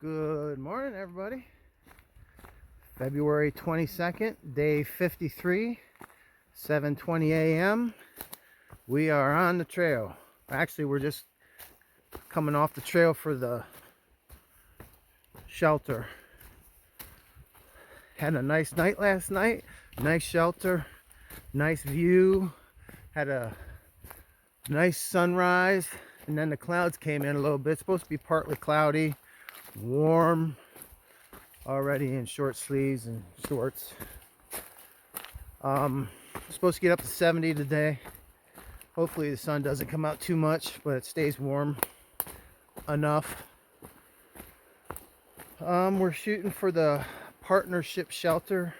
Good morning, everybody. February 22nd, day 53, 7:20 a.m. We are on the trail. Actually, we're just coming off the trail for the shelter. Had a nice night last night. Nice shelter, nice view. Had a nice sunrise, and then the clouds came in a little bit. It's supposed to be partly cloudy, warm, already in short sleeves and shorts. Supposed to get up to 70 today. Hopefully the sun doesn't come out too much, but it stays warm enough. We're shooting for the partnership shelter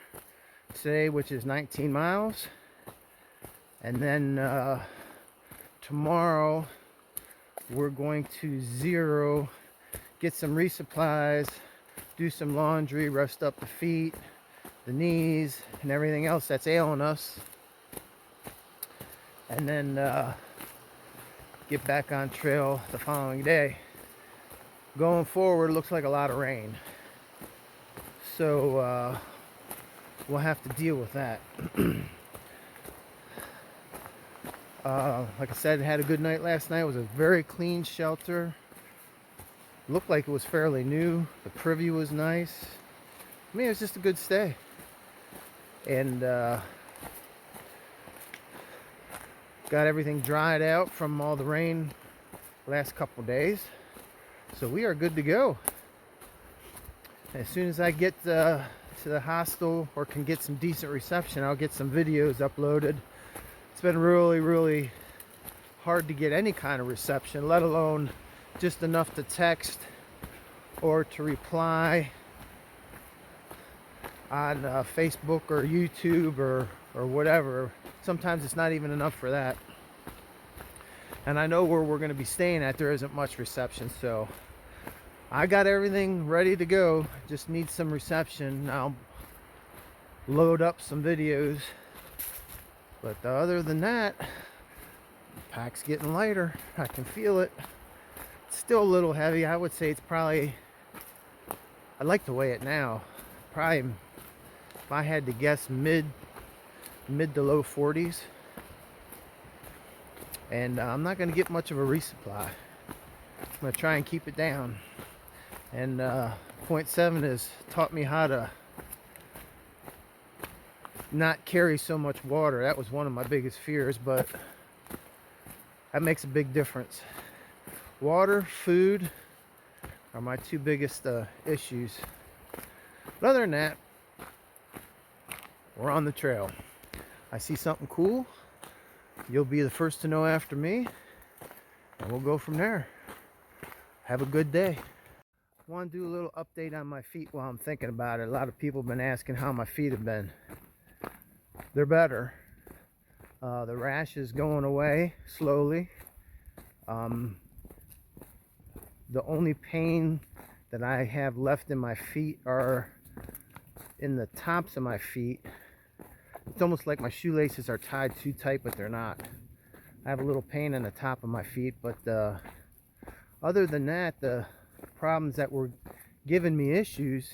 today, which is 19 miles. And then tomorrow we're going to zero, get some resupplies, do some laundry, rest up the feet, the knees, and everything else that's ailing us. And then get back on trail the following day. Going forward, looks like a lot of rain. So we'll have to deal with that. Like I said, had a good night last night. It was a very clean shelter. Looked like it was fairly new. The privy was nice. I mean, it was just a good stay. And got everything dried out from all the rain last couple days. So we are good to go. As soon as I get to the hostel or can get some decent reception, I'll get some videos uploaded. It's been really hard to get any kind of reception, let alone just enough to text or to reply on Facebook or YouTube or whatever. Sometimes it's not even enough for that. And I know where we're going to be staying at, there isn't much reception, so I got everything ready to go. Just need some reception. I'll load up some videos. But other than that, the pack's getting lighter. I can feel it. It's still a little heavy. I would say it's probably, I'd like to weigh it now. Probably, if I had to guess, mid to low 40s. And I'm not going to get much of a resupply. I'm going to try and keep it down. And 0.7 has taught me how to not carry so much water. That was one of my biggest fears, but that makes a big difference. Water, food are my two biggest issues. But other than that, we're on the trail. I see something cool, you'll be the first to know after me, and we'll go from there. Have a good day. I want to do a little update on my feet while I'm thinking about it. A lot of people have been asking how my feet have been. They're better. The rash is going away slowly. The only pain that I have left in my feet are in the tops of my feet. It's almost like my shoelaces are tied too tight, but they're not. I have a little pain in the top of my feet, but other than that, the problems that were giving me issues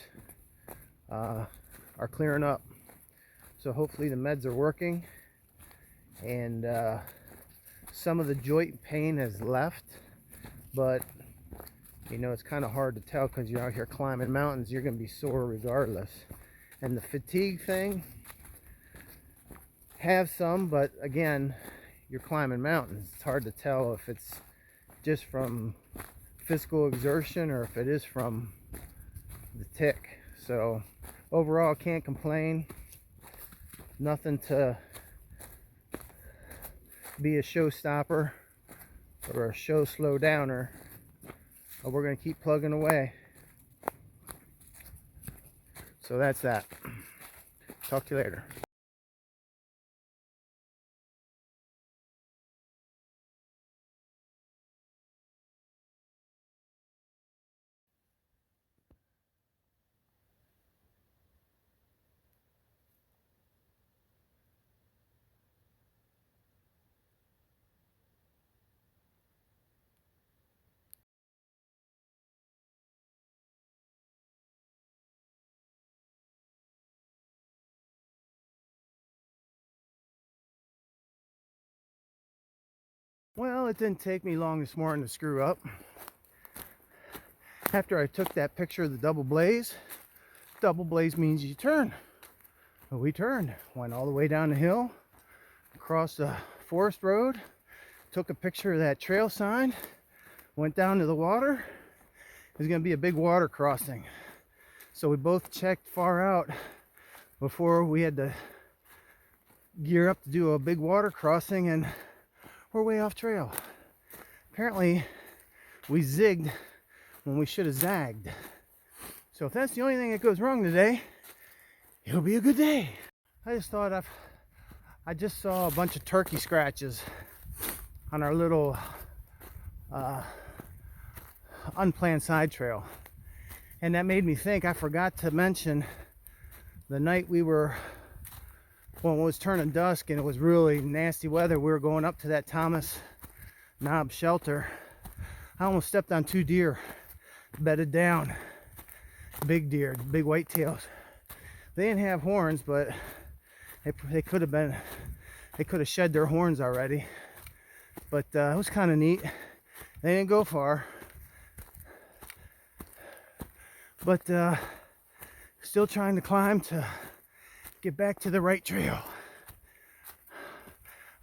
are clearing up. So hopefully the meds are working, and some of the joint pain has left, but you know, it's kind of hard to tell because you're out here climbing mountains. You're going to be sore regardless. And the fatigue thing, have some, but again, you're climbing mountains. It's hard to tell if it's just from physical exertion or if it is from the tick. So overall, can't complain. Nothing to be a showstopper or a show slow downer. But we're going to keep plugging away. So that's that. Talk to you later. Well, it didn't take me long this morning to screw up. After I took that picture of the double blaze means you turn. Well, we turned, went all the way down the hill, across the forest road, took a picture of that trail sign, went down to the water. There's going to be a big water crossing. So we both checked far out before we had to gear up to do a big water crossing, and we're way off trail. Apparently, we zigged when we should have zagged. So if that's the only thing that goes wrong today, it'll be a good day. I just thought I just saw a bunch of turkey scratches on our little unplanned side trail. And that made me think, I forgot to mention the night when it was turning dusk and it was really nasty weather, we were going up to that Thomas Knob shelter. I almost stepped on 2 deer bedded down. Big deer, big whitetails. They didn't have horns, but they could have shed their horns already. But it was kind of neat. They didn't go far. But still trying to climb to get back to the right trail.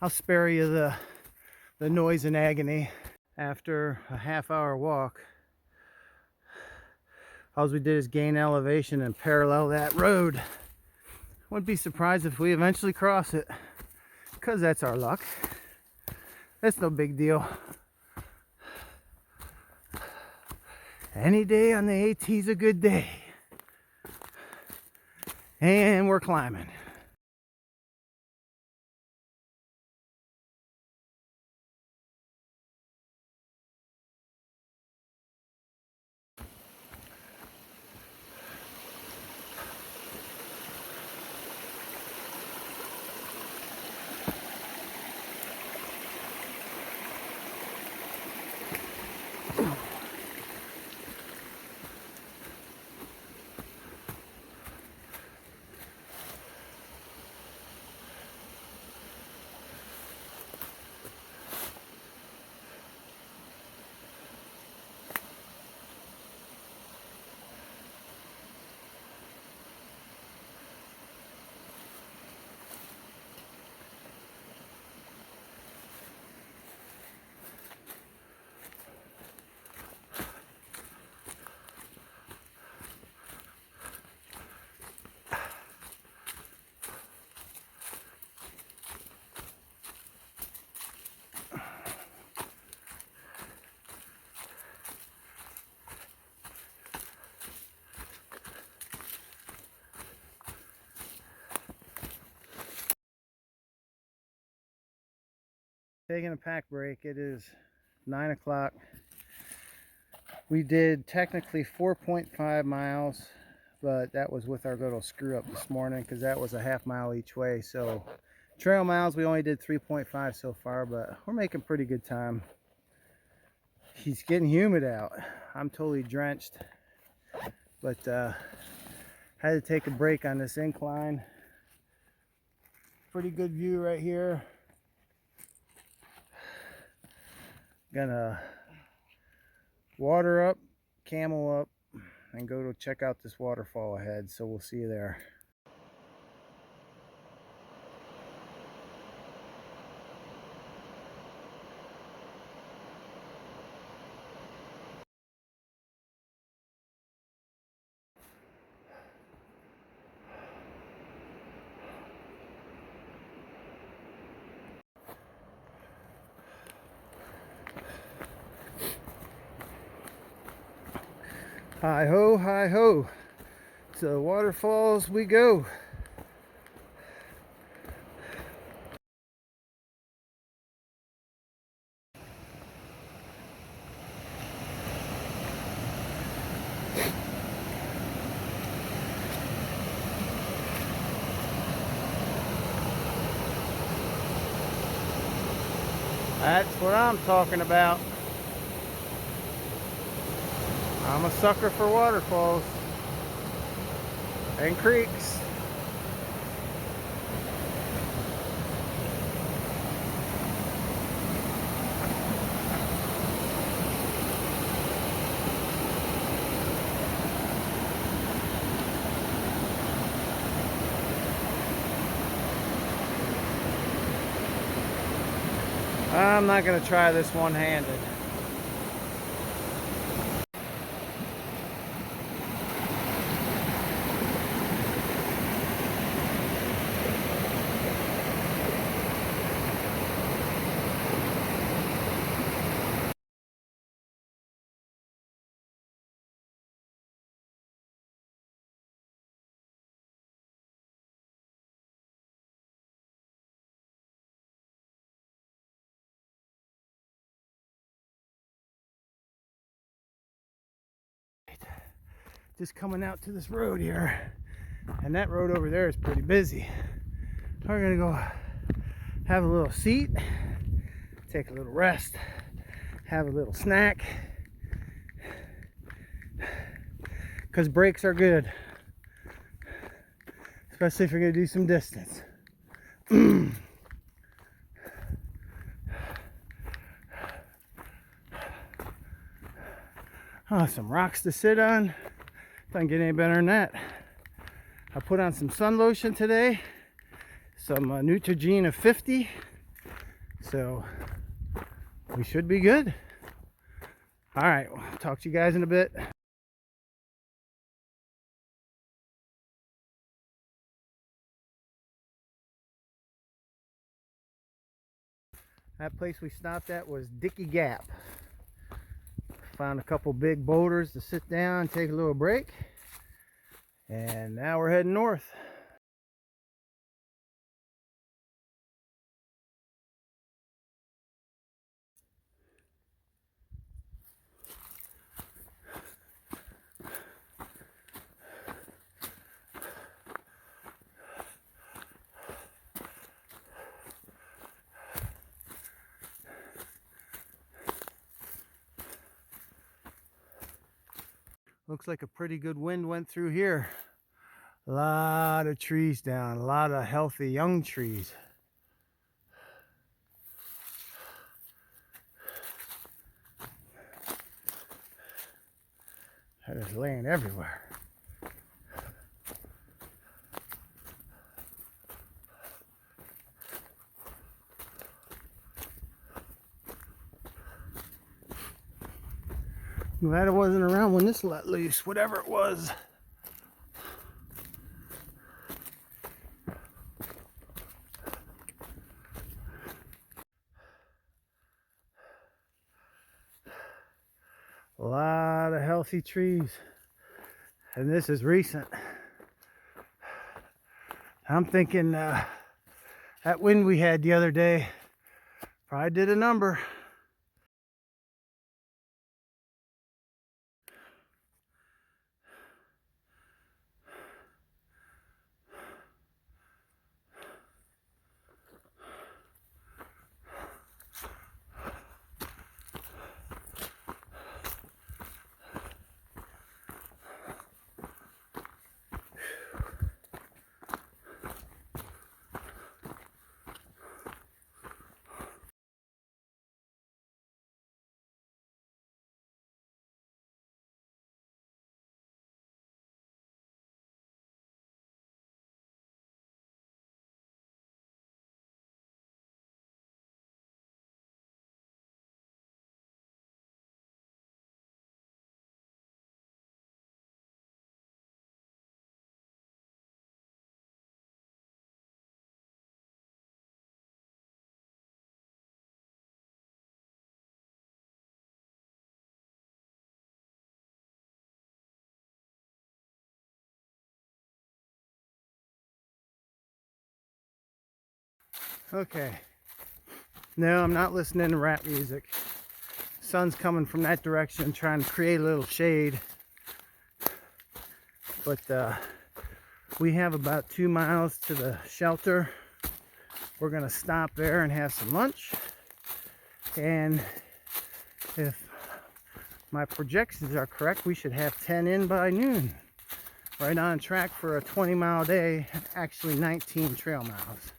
I'll spare you the noise and agony. After a half-hour walk, all we did is gain elevation and parallel that road. Wouldn't be surprised if we eventually cross it, because that's our luck. That's no big deal. Any day on the AT's a good day. And we're climbing. Taking a pack break. It is 9 o'clock. We did technically 4.5 miles, but that was with our little screw up this morning because that was a half mile each way. So trail miles, we only did 3.5 so far, but we're making pretty good time. It's getting humid out. I'm totally drenched, but had to take a break on this incline. Pretty good view right here. Gonna water up, camel up, and go to check out this waterfall ahead. So we'll see you there. Hi ho, hi ho. To the waterfalls we go. That's what I'm talking about. I'm a sucker for waterfalls and creeks. I'm not going to try this one-handed. Just coming out to this road here, and that road over there is pretty busy. We're gonna go have a little seat, take a little rest, have a little snack, because breaks are good, especially if you're gonna do some distance. Oh, some rocks to sit on. Doesn't get any better than that. I put on some sun lotion today, some Neutrogena 50, so we should be good. All right, well, talk to you guys in a bit. That place we stopped at was Dickey Gap. Found a couple big boulders to sit down, take a little break, and now we're heading north. Looks like a pretty good wind went through here. A lot of trees down, a lot of healthy young trees. That is laying everywhere. Glad it wasn't around when this let loose, whatever it was. A lot of healthy trees, and this is recent. I'm thinking that wind we had the other day probably did a number. Okay, no, I'm not listening to rap music. Sun's coming from that direction, trying to create a little shade. But we have about 2 miles to the shelter. We're gonna stop there and have some lunch. And if my projections are correct, we should have 10 in by noon. Right on track for a 20-mile day, actually 19 trail miles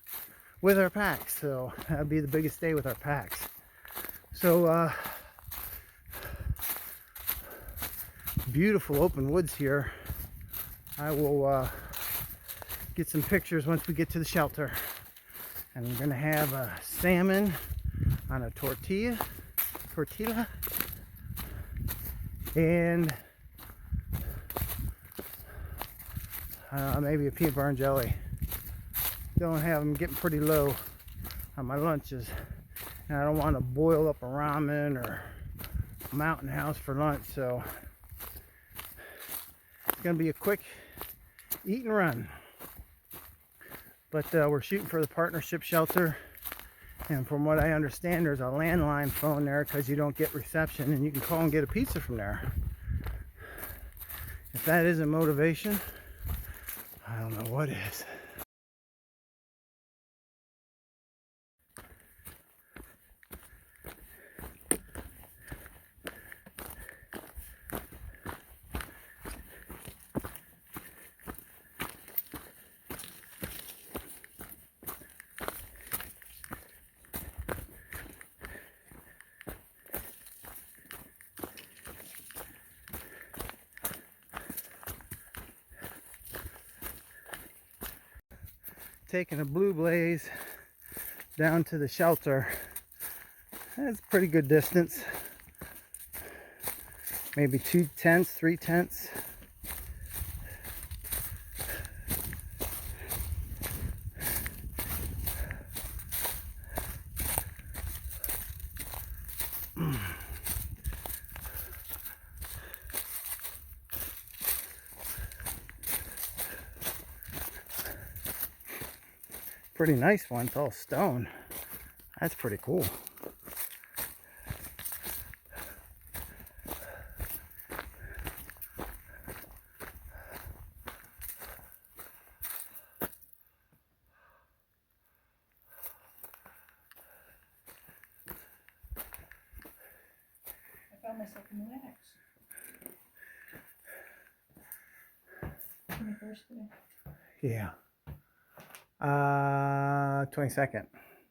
with our packs. So that'll be the biggest day with our packs. So beautiful open woods here. I will get some pictures once we get to the shelter. And we're gonna have salmon on a tortilla, and maybe a peanut butter and jelly. Don't have them getting pretty low on my lunches, and I don't want to boil up a ramen or Mountain House for lunch, so it's gonna be a quick eat and run. But we're shooting for the partnership shelter, and from what I understand, there's a landline phone there because you don't get reception, and you can call and get a pizza from there. If that isn't motivation, I don't know what is. Taking a blue blaze down to the shelter. That's a pretty good distance. Maybe 2 tenths, 3 tenths. Pretty nice one. It's all stone. That's pretty cool. I found myself in the wax. 21st today. Yeah. 22nd.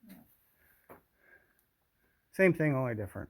Yeah. Same thing, only different.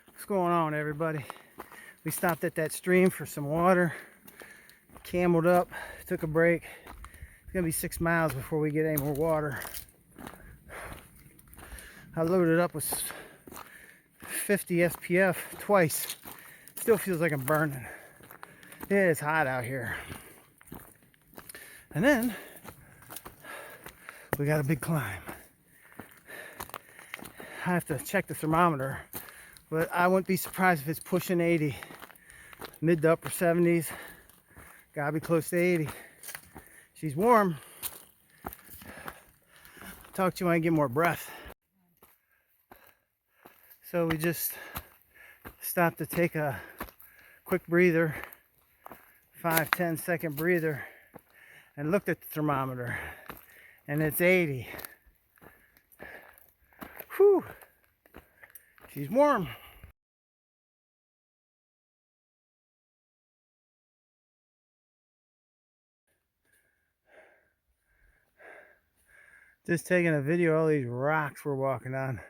What's going on, everybody? We stopped at that stream for some water, cameled up, took a break. It's gonna be 6 miles before we get any more water. I loaded up with 50 SPF twice. Still feels like I'm burning. It is hot out here. And then we got a big climb. I have to check the thermometer, but I wouldn't be surprised if it's pushing 80. Mid to upper 70s. Gotta be close to 80. She's warm. Talk to you when I get more breath. So we just stopped to take a quick breather, 5-10 second breather, and looked at the thermometer, and it's 80. Whew. She's warm. Just taking a video of all these rocks we're walking on.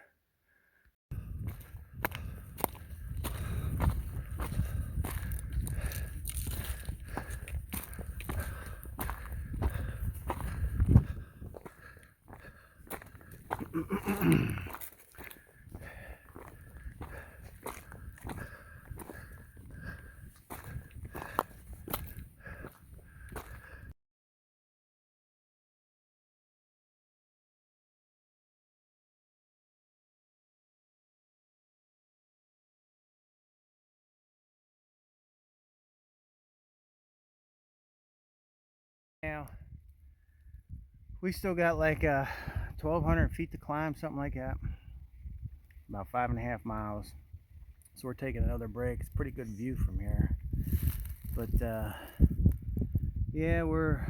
Now, we still got like 1,200 feet to climb, something like that. About 5.5 miles. So we're taking another break. It's a pretty good view from here. But yeah, we're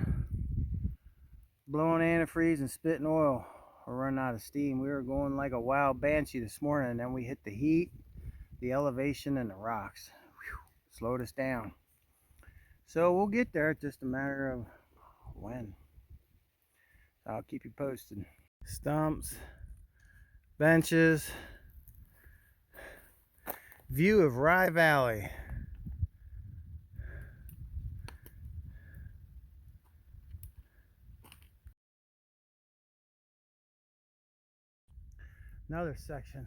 blowing antifreeze and spitting oil. We're running out of steam. We were going like a wild banshee this morning, and then we hit the heat, the elevation, and the rocks. Whew, slowed us down. So we'll get there. It's just a matter of when. I'll keep you posted. Stumps, benches, view of Rye Valley. Another section.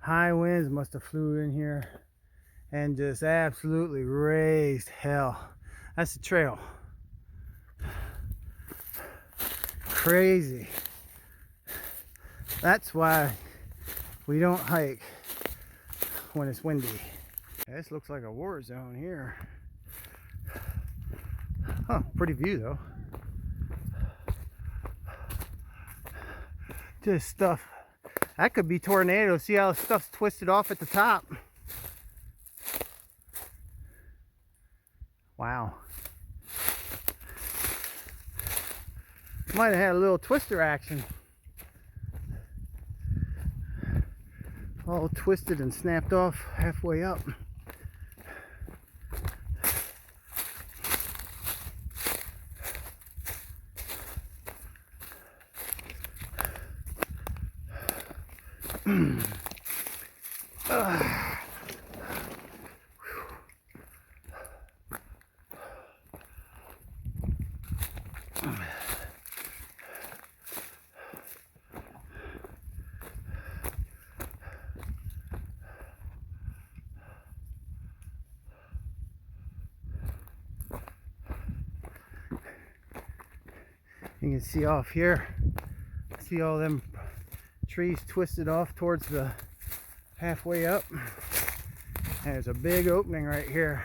High winds must have flew in here and just absolutely raised hell. That's the trail. Crazy. That's why we don't hike when it's windy. This looks like a war zone here. Huh, pretty view though. Just stuff. That could be tornado. See how stuff's twisted off at the top? Wow. Might have had a little twister action. All twisted and snapped off halfway up. You can see off here, see all them trees twisted off towards the halfway up. And there's a big opening right here.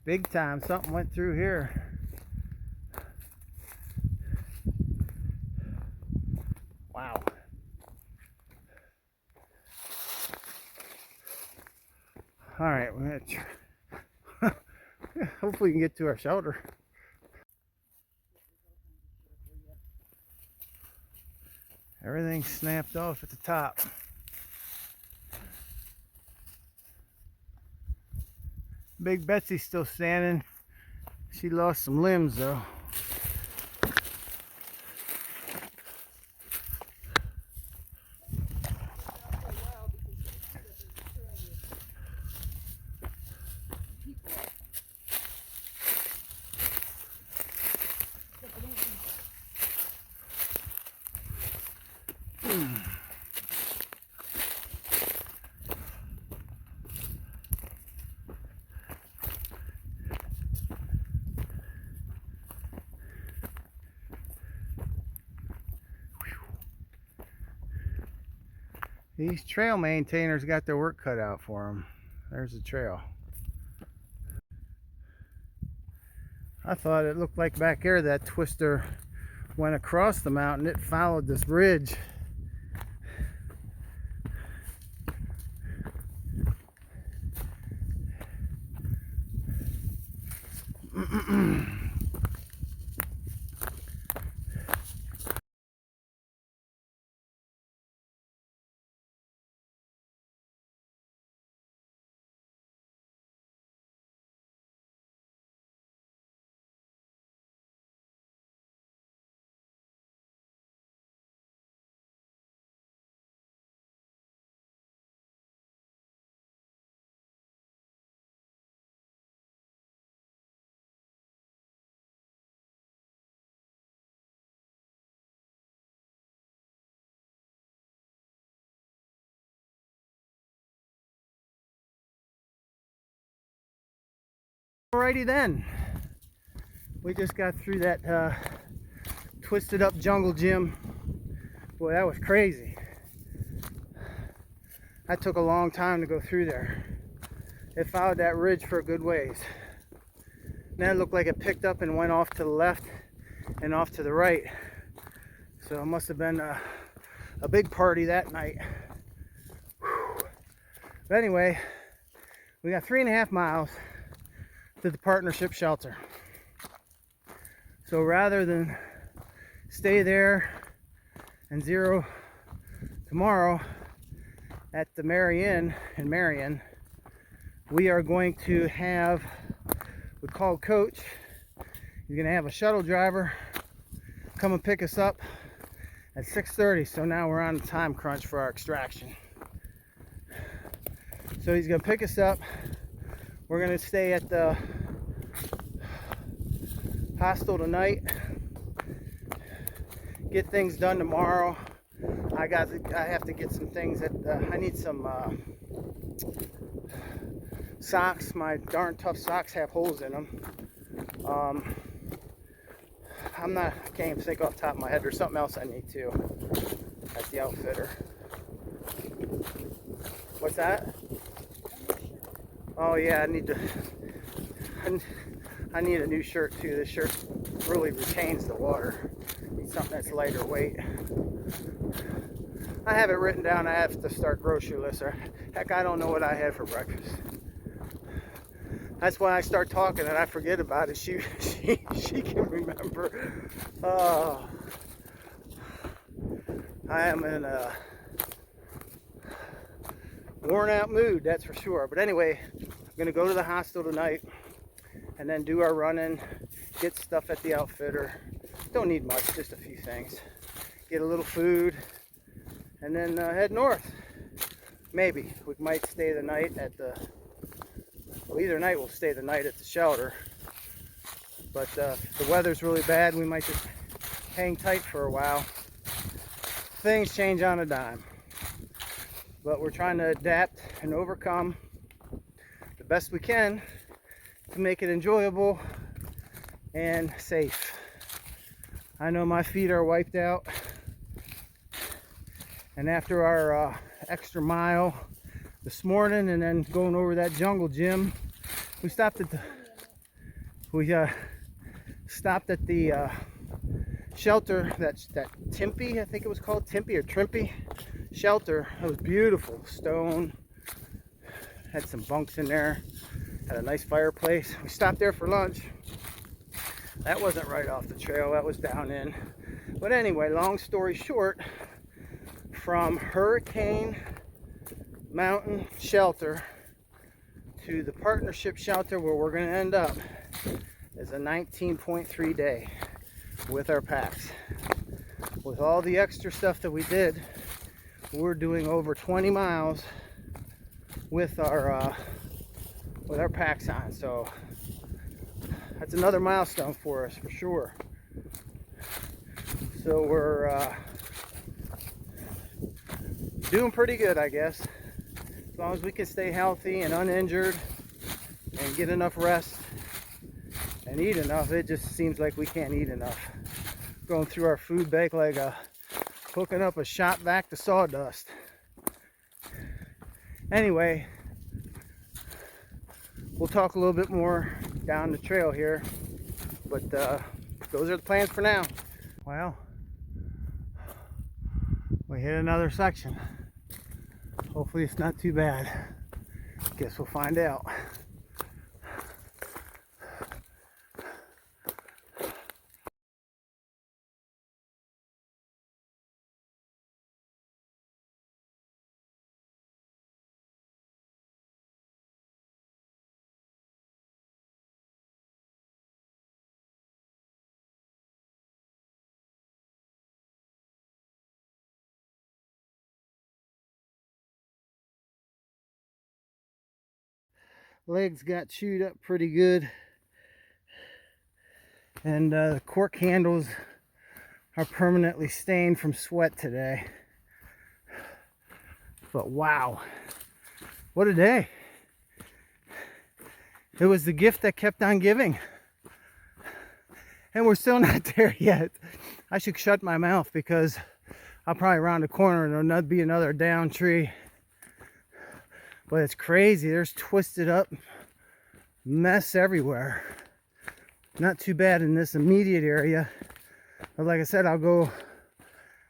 Big time, something went through here. Wow. All right, we're gonna hopefully we can get to our shelter. Everything snapped off at the top. Big Betsy's still standing. She lost some limbs though. These trail maintainers got their work cut out for them. There's the trail. I thought it looked like back there that twister went across the mountain. It followed this ridge. Alrighty then, we just got through that twisted up jungle gym. Boy, that was crazy. That took a long time to go through there. It followed that ridge for a good ways. Then it looked like it picked up and went off to the left and off to the right. So it must have been a big party that night. Whew. But anyway, we got 3.5 miles to the partnership shelter. So rather than stay there and zero tomorrow at the Marion in Marion, we are going to have, we called Coach. He's going to have a shuttle driver come and pick us up at 6:30. So now we're on the time crunch for our extraction. So he's going to pick us up. We're going to stay at the hostel tonight. Get things done tomorrow. I have to get some things that I need some socks. My darn tough socks have holes in them. I can't even think off the top of my head. There's something else I need too at the outfitter. What's that? Oh yeah, I need a new shirt too. This shirt really retains the water. Need something that's lighter weight. I have it written down. I have to start grocery list. Or heck, I don't know what I had for breakfast. That's why I start talking and I forget about it. She can remember. I am in a worn out mood, that's for sure. But anyway, I'm gonna go to the hostel tonight and then do our running, get stuff at the outfitter. Don't need much, just a few things. Get a little food and then head north. Maybe we might stay the night at the, well, either night we'll stay the night at the shelter. But if the weather's really bad, we might just hang tight for a while. Things change on a dime. But we're trying to adapt and overcome the best we can to make it enjoyable and safe. I know my feet are wiped out. And after our extra mile this morning and then going over that jungle gym, we stopped at the shelter, that Timpy, I think it was called, Timpy or Trimpy shelter. It was beautiful, stone, had some bunks in there, had a nice fireplace. We stopped there for lunch. That wasn't right off the trail, that was down in. But anyway, long story short, from Hurricane Mountain Shelter to the partnership shelter where we're going to end up is a 19.3 day with our packs. With all the extra stuff that we did, we're doing over 20 miles with our packs on. So that's another milestone for us for sure. So we're doing pretty good, I guess. As long as we can stay healthy and uninjured and get enough rest and eat enough. It just seems like we can't eat enough. Going through our food bank like hooking up a shop vac to sawdust. Anyway, we'll talk a little bit more down the trail here, but those are the plans for now. Well, we hit another section. Hopefully it's not too bad. Guess we'll find out. Legs got chewed up pretty good, and the cork handles are permanently stained from sweat today. But wow, what a day. It was the gift that kept on giving. And we're still not there yet. I should shut my mouth because I'll probably round the corner and there'll be another down tree. But it's crazy. There's twisted up mess everywhere. Not too bad in this immediate area. But like I said, I'll go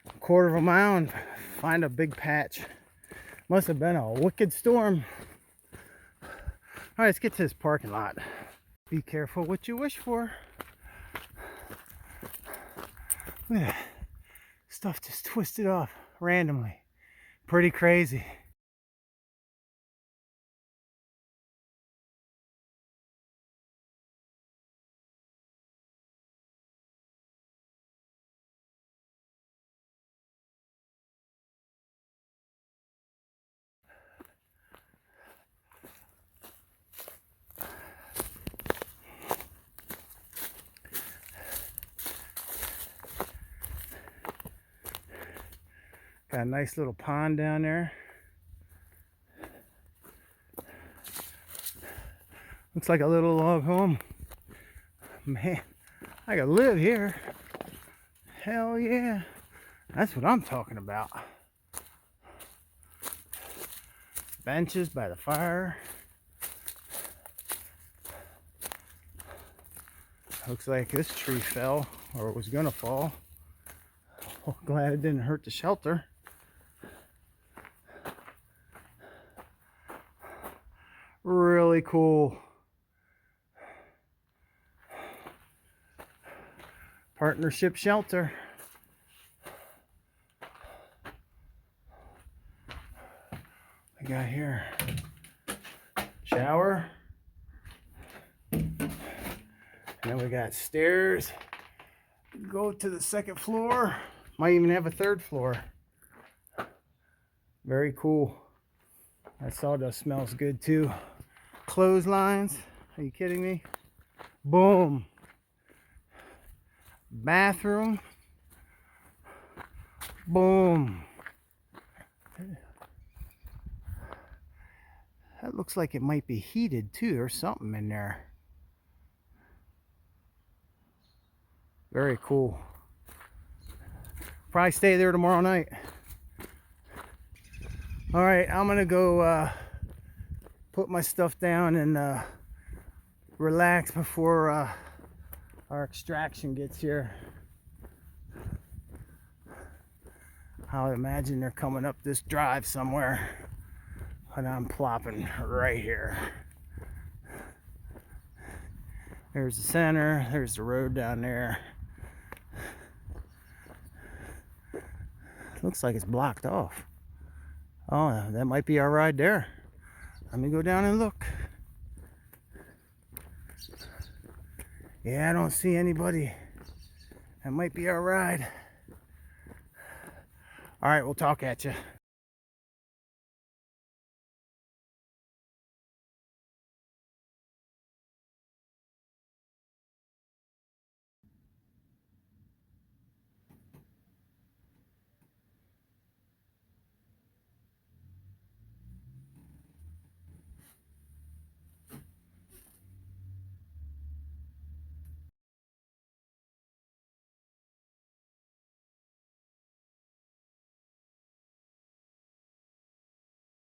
a quarter of a mile and find a big patch. Must have been a wicked storm. All right, let's get to this parking lot. Be careful what you wish for. Look at that. Stuff just twisted off randomly. Pretty crazy. Got a nice little pond down there. Looks like a little log home. Man, I could live here. Hell yeah. That's what I'm talking about. Benches by the fire. Looks like this tree fell, or it was gonna fall. Oh, glad it didn't hurt the shelter. Really cool. Partnership shelter. I got here shower, and then we got stairs. Go to the second floor. Might even have a third floor. Very cool. That sawdust smells good too. Clotheslines. Are you kidding me? Boom. Bathroom. Boom. That looks like it might be heated too. There's something in there. Very cool. Probably stay there tomorrow night. All right, I'm gonna go put my stuff down and relax before our extraction gets here. I would imagine they're coming up this drive somewhere, and I'm plopping right here. There's the center, there's the road down there. Looks like it's blocked off. Oh, that might be our ride there. Let me go down and look. Yeah, I don't see anybody. That might be our ride. All right, we'll talk at you.